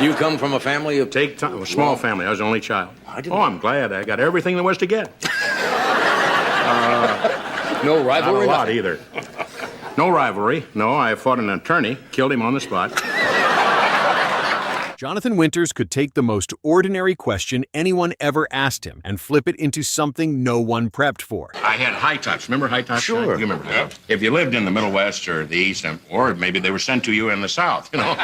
You come from a family of... Take time. A small family. I was the only child. I'm glad. I got everything there was to get. No rivalry? Not a lot either. No rivalry. No, I fought an attorney, killed him on the spot. Jonathan Winters could take the most ordinary question anyone ever asked him and flip it into something no one prepped for. I had high tops. Remember high tops? Sure. You remember that. If you lived in the Middle West or the East, or maybe they were sent to you in the South, you know.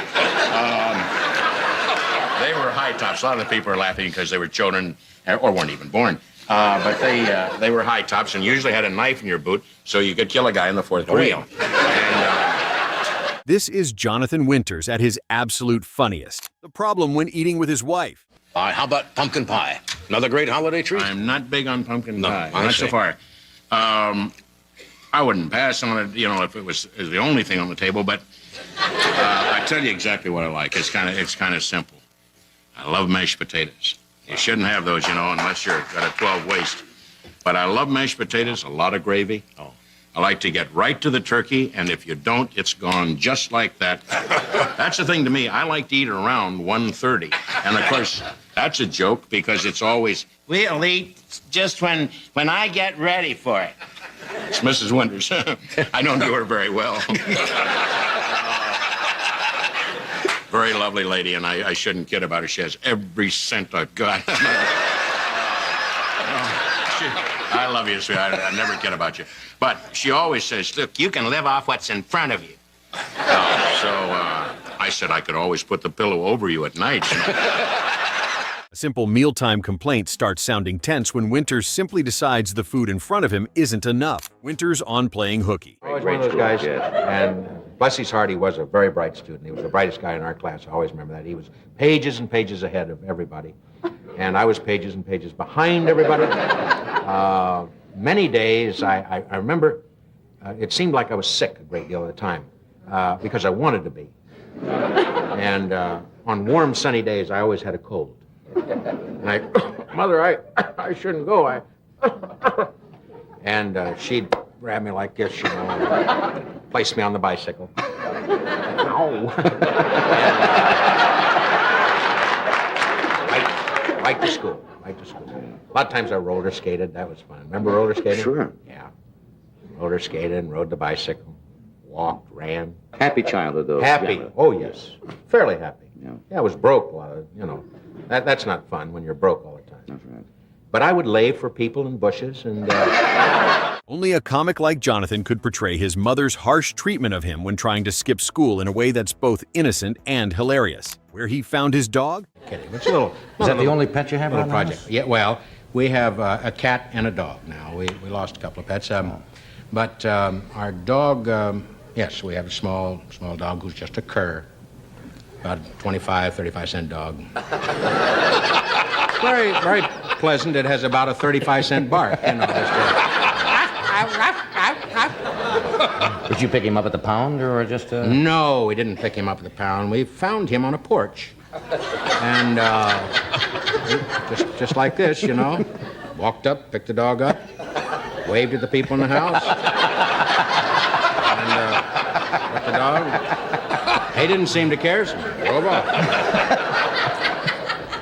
They were high tops. A lot of the people are laughing because they were children or weren't even born. But they were high tops and usually had a knife in your boot so you could kill a guy in the fourth wheel. This is Jonathan Winters at his absolute funniest. The problem when eating with his wife. How about pumpkin pie? Another great holiday treat? I'm not big on pumpkin pie. I Not see. so far. I wouldn't pass on it, you know, if it was the only thing on the table. But I tell you exactly what I like. It's kind of simple. I love mashed potatoes. You shouldn't have those, you know, unless you're got a 12 waist. But I love mashed potatoes. A lot of gravy. Oh. I like to get right to the turkey, and if you don't, it's gone just like that. That's the thing to me. I like to eat around 1:30. And, of course, that's a joke because it's always, we'll eat just when I get ready for it. It's Mrs. Winters. I don't know her very well. Very lovely lady, and I shouldn't kid about her. She has every cent I've got. I love you, sweetheart. I never kid about you. But she always says, look, you can live off what's in front of you. I said I could always put the pillow over you at night. You know? A simple mealtime complaint starts sounding tense when Winters simply decides the food in front of him isn't enough. Winters on playing hooky. Always one of those guys, and bless his heart, he was a very bright student. He was the brightest guy in our class. I always remember that. He was pages and pages ahead of everybody, and I was pages and pages behind everybody. Many days, I remember, it seemed like I was sick a great deal of the time because I wanted to be. And on warm, sunny days, I always had a cold. And Mother, I shouldn't go. And she'd grab me like this, you know, and place me on the bicycle. Ow. And, right to school. Right to school. A lot of times I roller skated. That was fun. Remember roller skating? Sure. Yeah. Roller skated and rode the bicycle. Walked, ran. Happy childhood, though. Happy. Yeah. Oh, yes. Fairly happy. Yeah. Yeah, I was broke a lot of, you know. That's not fun when you're broke all the time. That's right. But I would lay for people in bushes and... Only a comic like Jonathan could portray his mother's harsh treatment of him when trying to skip school in a way that's both innocent and hilarious. Where he found his dog? Kidding. It's a little... Is that the only pet you have little around the project. Yeah, well, we have a cat and a dog now. We lost a couple of pets. But our dog, yes, we have a small dog who's just a cur. About 25, 35-cent dog. Very, very pleasant. It has about a 35-cent bark, you know. Did you pick him up at the pound or just... No, we didn't pick him up at the pound. We found him on a porch. And just like this, you know. Walked up, picked the dog up, waved at the people in the house. And put the dog. He didn't seem to care, so drove off.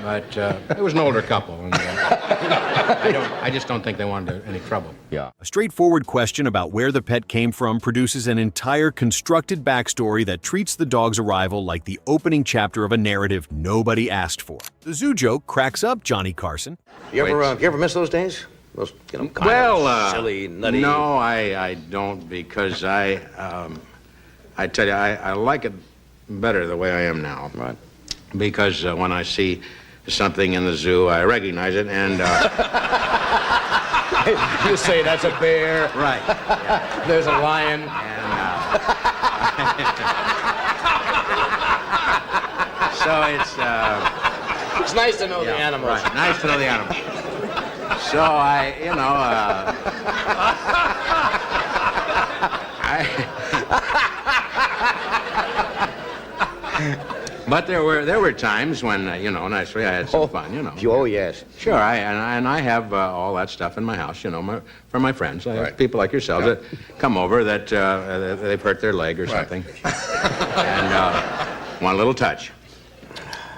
But it was an older couple, and I just don't think they wanted any trouble. Yeah. A straightforward question about where the pet came from produces an entire constructed backstory that treats the dog's arrival like the opening chapter of a narrative nobody asked for. The zoo joke cracks up Johnny Carson. You ever miss those days? Those, you know, kind of silly, nutty... No, I don't, because I tell you, I like it better the way I am now. Right. Because when I see something in the zoo, I recognize it, and... You say that's a bear. Right. Yeah. There's a lion. And, so It's nice to know the animals. Right. Nice to know the animals. So I, you know, but there were times when, you know, naturally I had some fun, you know. Oh, yes. Sure, I have all that stuff in my house, you know, for my friends. I have people like yourselves that come over that they've hurt their leg or something, and want a little touch.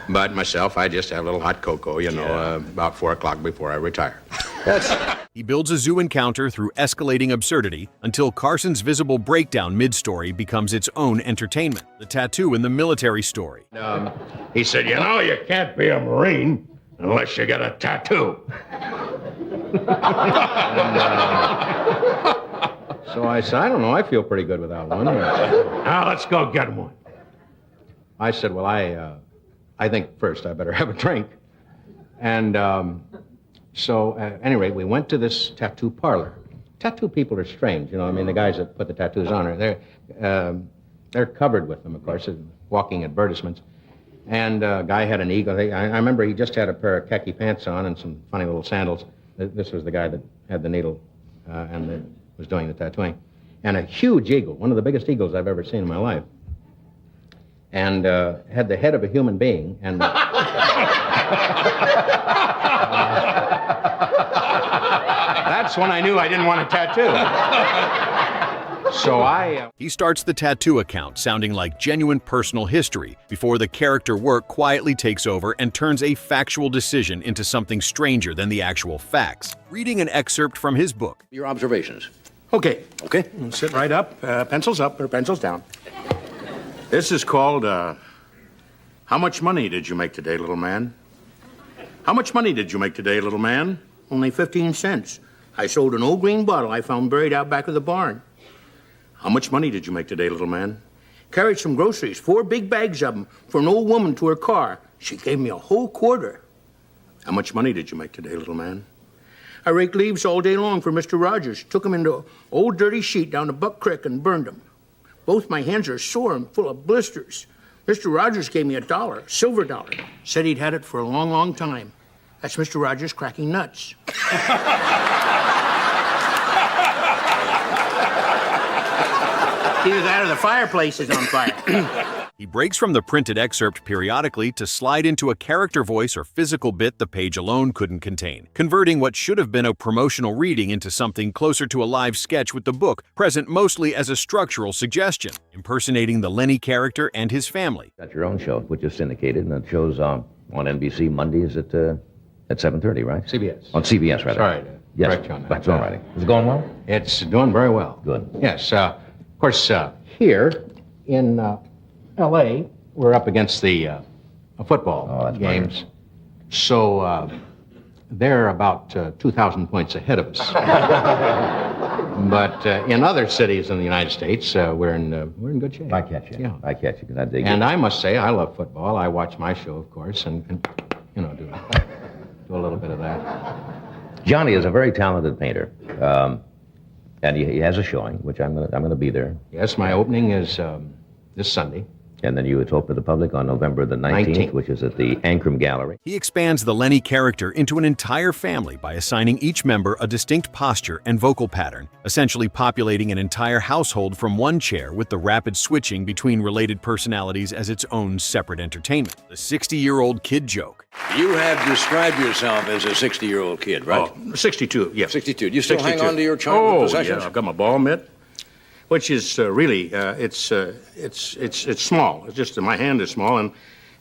But myself, I just have a little hot cocoa, about 4 o'clock before I retire. He builds a zoo encounter through escalating absurdity until Carson's visible breakdown mid-story becomes its own entertainment. The tattoo in the military story. He said, you can't be a Marine unless you got a tattoo. So I said, I don't know, I feel pretty good without one. Now let's go get one. I said, well, I think first I better have a drink. And so at any rate, we went to this tattoo parlor. Tattoo people are strange, the guys that put the tattoos on her, they're covered with them, of course, walking advertisements. And a guy had an eagle. I remember he just had a pair of khaki pants on and some funny little sandals. This was the guy that had the needle and was doing the tattooing. And a huge eagle, one of the biggest eagles I've ever seen in my life. And had the head of a human being. And that's when I knew I didn't want a tattoo. So He starts the tattoo account sounding like genuine personal history before the character work quietly takes over and turns a factual decision into something stranger than the actual facts. Reading an excerpt from his book. Your observations. Okay. Okay. Sit right up, pencils up or pencils down. This is called, How much money did you make today, little man? How much money did you make today, little man? Only 15 cents. I sold an old green bottle I found buried out back of the barn. How much money did you make today, little man? Carried some groceries, 4 big bags of them, for an old woman to her car. She gave me a whole quarter. How much money did you make today, little man? I raked leaves all day long for Mr. Rogers. Took them into an old dirty sheet down to Buck Creek and burned them. Both my hands are sore and full of blisters. Mr. Rogers gave me $1, silver dollar. Said he'd had it for a long, long time. That's Mr. Rogers cracking nuts. Either that or the fireplace is on fire. He breaks from the printed excerpt periodically to slide into a character voice or physical bit the page alone couldn't contain, converting what should have been a promotional reading into something closer to a live sketch with the book present mostly as a structural suggestion, impersonating the Lenny character and his family. Got your own show, which is syndicated, and it shows on NBC Mondays at 7:30, right? CBS. On CBS, rather. Sorry to Yes, correct you on that. that's all right. Is it going well? It's doing very well. Good. Yes. Of course, here in L.A., we're up against the football that's games. brilliant. So they're about 2,000 points ahead of us. But in other cities in the United States, we're in good shape. I catch you. Yeah. I catch you, because I dig it. And I must say, I love football. I watch my show, of course, and do a little bit of that. Johnny is a very talented painter, and he has a showing, which I'm gonna be there. Yes, my opening is this Sunday. And then it's open to the public on November the 19th, which is at the Ankrum Gallery. He expands the Lenny character into an entire family by assigning each member a distinct posture and vocal pattern, essentially populating an entire household from one chair with the rapid switching between related personalities as its own separate entertainment. The 60-year-old kid joke. You have described yourself as a 60-year-old kid, right? Oh, 62, yes. 62. Do you still 62. hang on to your childhood Oh, possessions? yeah, I've got my ball mitt, which is really, it's small. It's just, my hand is small,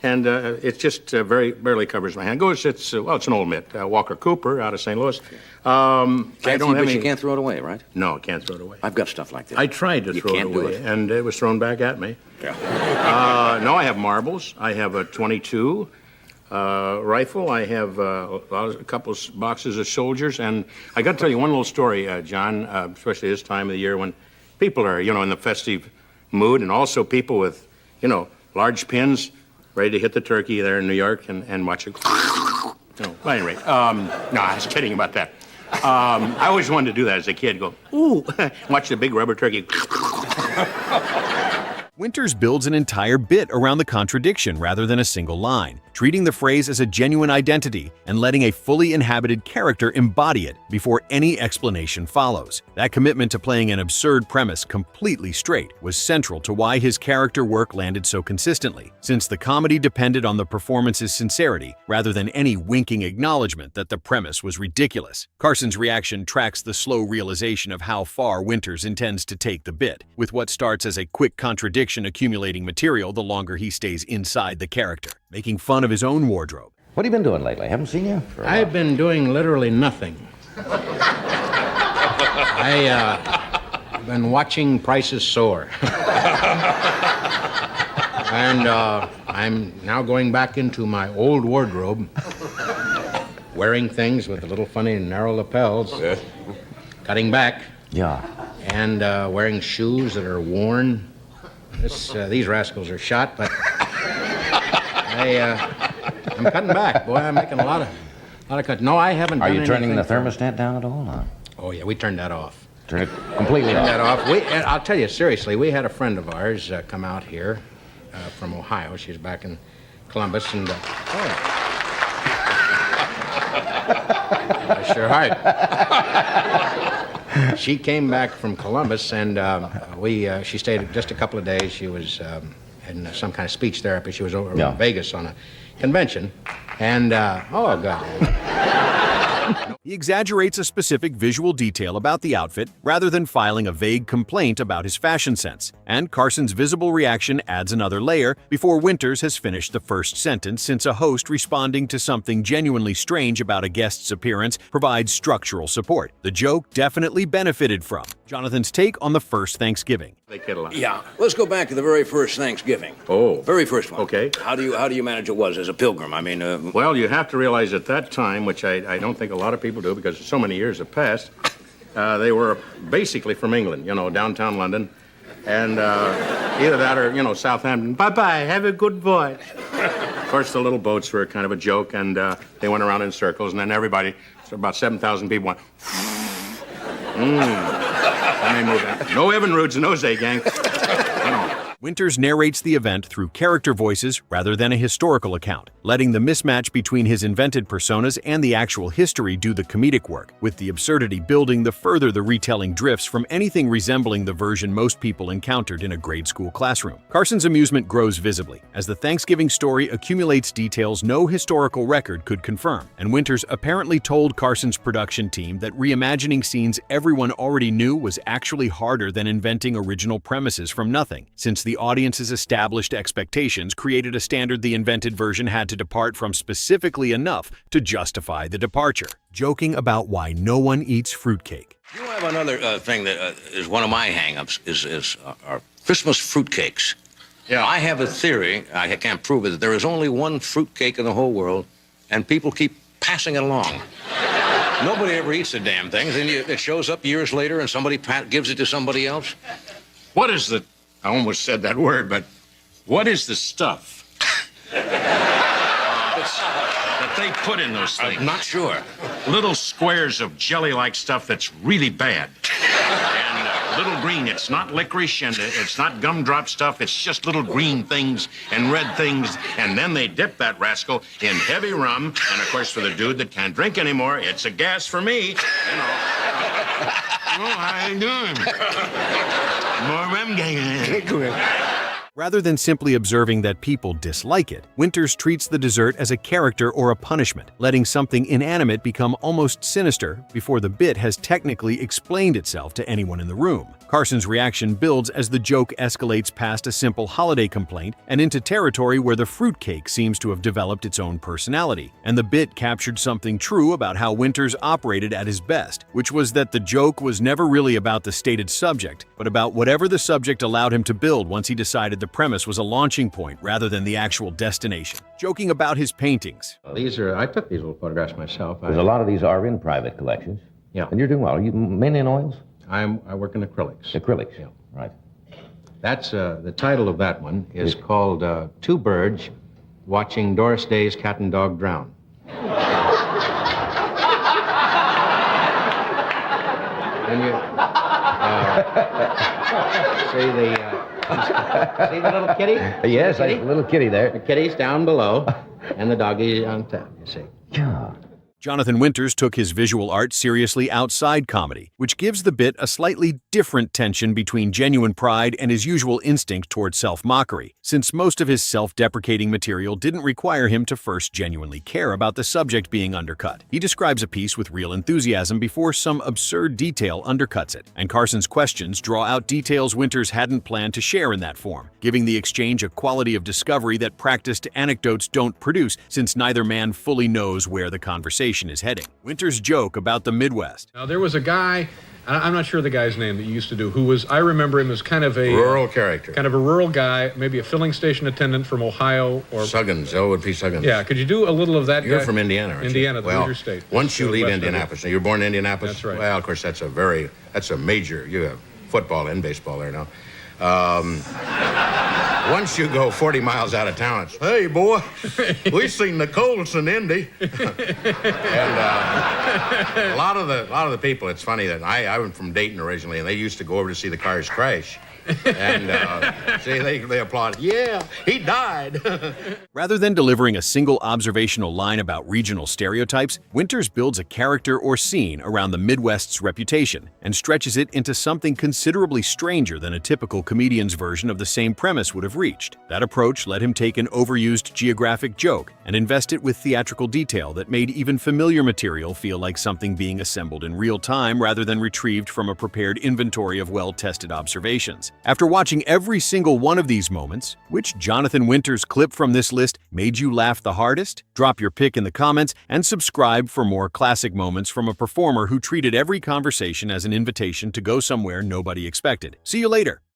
and it just barely covers my hand. It's an old mitt, Walker Cooper out of St. Louis. You can't throw it away, right? No, I can't throw it away. I've got stuff like that. I tried to You throw it can't do away, it. and it was thrown back at me. Yeah. No, I have marbles. I have a .22 rifle. I have a couple of boxes of soldiers, and I got to tell you one little story, John, especially this time of the year when people are, in the festive mood, and also people with, large pins ready to hit the turkey there in New York and watch it. No, at any rate, no, I was kidding about that. I always wanted to do that as a kid, go, ooh, watch the big rubber turkey. Winters builds an entire bit around the contradiction rather than a single line, treating the phrase as a genuine identity and letting a fully inhabited character embody it before any explanation follows. That commitment to playing an absurd premise completely straight was central to why his character work landed so consistently, since the comedy depended on the performance's sincerity rather than any winking acknowledgement that the premise was ridiculous. Carson's reaction tracks the slow realization of how far Winters intends to take the bit, with what starts as a quick contradiction contradiction accumulating material the longer he stays inside the character, making fun of his own wardrobe. What have you been doing lately? Haven't seen you for a while. I've been doing literally nothing. I've been watching prices soar. And I'm now going back into my old wardrobe, wearing things with the little funny narrow lapels, cutting back, and wearing shoes that are worn. These rascals are shot, but I'm cutting back. Boy, I'm making a lot of cuts. No, I haven't done anything. Are you turning the thermostat down at all? No. Oh, yeah, we turned that off. Turn it completely off. That off. I'll tell you, seriously, we had a friend of ours come out here from Ohio. She's back in Columbus, and bless your heart. She came back from Columbus, and she stayed just a couple of days. She was in some kind of speech therapy. She was over in Vegas on a convention, and oh, God. He exaggerates a specific visual detail about the outfit rather than filing a vague complaint about his fashion sense. And Carson's visible reaction adds another layer before Winters has finished the first sentence, since a host responding to something genuinely strange about a guest's appearance provides structural support. The joke definitely benefited from Jonathan's take on the first Thanksgiving. They kid a lot. Yeah, let's go back to the very first Thanksgiving. Oh. Very first one. Okay. How do you manage it was as a pilgrim? I mean, Well, you have to realize at that time, which I don't think a lot of people do because so many years have passed, they were basically from England, downtown London. And either that or, Southampton. Bye-bye, have a good voyage. Of course, the little boats were kind of a joke, and they went around in circles, and then everybody, so about 7,000 people went, and they moved out. No Evan Roods in those days, gang. Winters narrates the event through character voices rather than a historical account, letting the mismatch between his invented personas and the actual history do the comedic work, with the absurdity building the further the retelling drifts from anything resembling the version most people encountered in a grade school classroom. Carson's amusement grows visibly as the Thanksgiving story accumulates details no historical record could confirm, and Winters apparently told Carson's production team that reimagining scenes everyone already knew was actually harder than inventing original premises from nothing, since the audience's established expectations created a standard the invented version had to depart from specifically enough to justify the departure, joking about why no one eats fruitcake. you have another thing that is one of my hang-ups is our Christmas fruitcakes. Yeah. I have a theory, I can't prove it, that there is only one fruitcake in the whole world, and people keep passing it along. Nobody ever eats the damn thing, and it shows up years later and somebody gives it to somebody else. What is the... I almost said that word, but what is the stuff that they put in those things? I'm not sure. Little squares of jelly-like stuff that's really bad. And little green, it's not licorice and it's not gumdrop stuff, it's just little green things and red things. And then they dip that rascal in heavy rum. And of course, for the dude that can't drink anymore, it's a gas for me, Oh, how you doing? More rum gang. Rather than simply observing that people dislike it, Winters treats the dessert as a character or a punishment, letting something inanimate become almost sinister before the bit has technically explained itself to anyone in the room. Carson's reaction builds as the joke escalates past a simple holiday complaint and into territory where the fruitcake seems to have developed its own personality, and the bit captured something true about how Winters operated at his best, which was that the joke was never really about the stated subject, but about whatever the subject allowed him to build once he decided the premise was a launching point rather than the actual destination. Joking about his paintings. I took these little photographs myself. Because a lot of these are in private collections. Yeah. And you're doing well. Are you mainly in oils? I work in acrylics. Acrylics. Yeah. Right. That's the title of that one is called Two Birds Watching Doris Day's Cat and Dog Drown. And you see the little kitty? Yes, the kitty? a little kitty there. The kitty's down below, and the doggy on top. You see. Yeah. Jonathan Winters took his visual art seriously outside comedy, which gives the bit a slightly different tension between genuine pride and his usual instinct toward self-mockery, since most of his self-deprecating material didn't require him to first genuinely care about the subject being undercut. He describes a piece with real enthusiasm before some absurd detail undercuts it, and Carson's questions draw out details Winters hadn't planned to share in that form, giving the exchange a quality of discovery that practiced anecdotes don't produce, since neither man fully knows where the conversation is heading. Winters' joke about the Midwest. Now, there was a guy, I'm not sure the guy's name that you used to do, who was, I remember him as kind of a... Rural character. Kind of a rural guy, maybe a filling station attendant from Ohio or... Suggins, Elwood P. Suggins. Yeah, could you do a little of that You're guy? from Indiana, aren't you? Indiana, the well, leader state. Once you leave West Indianapolis, now you were born in Indianapolis? That's right. Well, of course, that's a major, you have football and baseball there now. Once you go 40 miles out of town, it's, hey, boy, we seen the Colts in Indy. And a lot of the people, it's funny that I went from Dayton originally, and they used to go over to see the cars crash. And see, they applauded. Yeah, he died. Rather than delivering a single observational line about regional stereotypes, Winters builds a character or scene around the Midwest's reputation and stretches it into something considerably stranger than a typical comedian's version of the same premise would have reached. That approach let him take an overused geographic joke and invest it with theatrical detail that made even familiar material feel like something being assembled in real time rather than retrieved from a prepared inventory of well-tested observations. After watching every single one of these moments, which Jonathan Winters clip from this list made you laugh the hardest? Drop your pick in the comments and subscribe for more classic moments from a performer who treated every conversation as an invitation to go somewhere nobody expected. See you later.